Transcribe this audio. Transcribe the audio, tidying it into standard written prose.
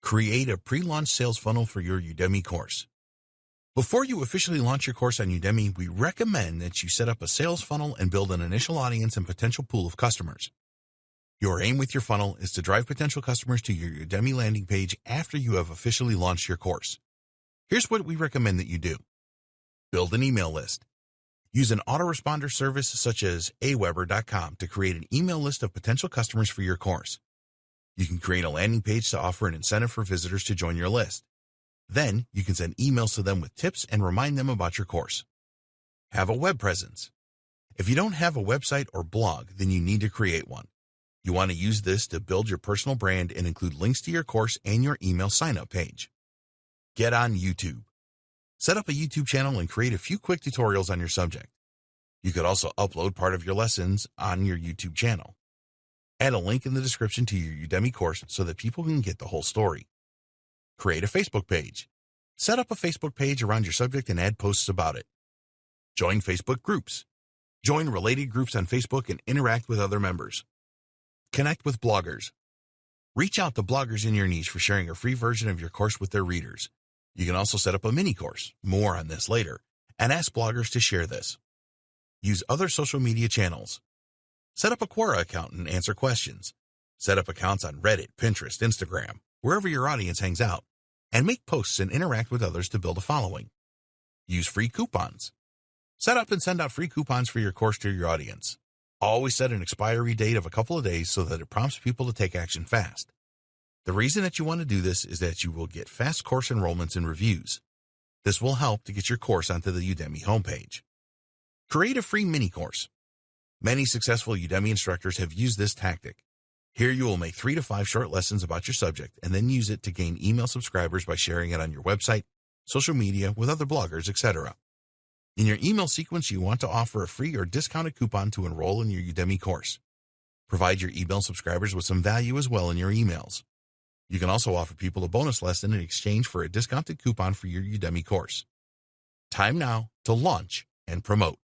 Create a pre-launch sales funnel for your Udemy course. Before you officially launch your course on Udemy, we recommend that you set up a sales funnel and build an initial audience and potential pool of customers. Your aim with your funnel is to drive potential customers to your Udemy landing page after you have officially launched your course. Here's what we recommend that you do. Build an email list. Use an autoresponder service such as aweber.com to create an email list of potential customers for your course. You can create a landing page to offer an incentive for visitors to join your list. Then, you can send emails to them with tips and remind them about your course. Have a web presence. If you don't have a website or blog, then you need to create one. You want to use this to build your personal brand and include links to your course and your email sign-up page. Get on YouTube. Set up a YouTube channel and create a few quick tutorials on your subject. You could also upload part of your lessons on your YouTube channel. Add a link in the description to your Udemy course so that people can get the whole story. Create a Facebook page. Set up a Facebook page around your subject and add posts about it. Join Facebook groups. Join related groups on Facebook and interact with other members. Connect with bloggers. Reach out to bloggers in your niche for sharing a free version of your course with their readers. You can also set up a mini course, more on this later, and ask bloggers to share this. Use other social media channels. Set up a Quora account and answer questions. Set up accounts on Reddit, Pinterest, Instagram, wherever your audience hangs out, and make posts and interact with others to build a following. Use free coupons. Set up and send out free coupons for your course to your audience. Always set an expiry date of a couple of days so that it prompts people to take action fast. The reason that you want to do this is that you will get fast course enrollments and reviews. This will help to get your course onto the Udemy homepage. Create a free mini course. Many successful Udemy instructors have used this tactic. Here you will make 3 to 5 short lessons about your subject and then use it to gain email subscribers by sharing it on your website, social media, with other bloggers, etc. In your email sequence, you want to offer a free or discounted coupon to enroll in your Udemy course. Provide your email subscribers with some value as well in your emails. You can also offer people a bonus lesson in exchange for a discounted coupon for your Udemy course. Time now to launch and promote.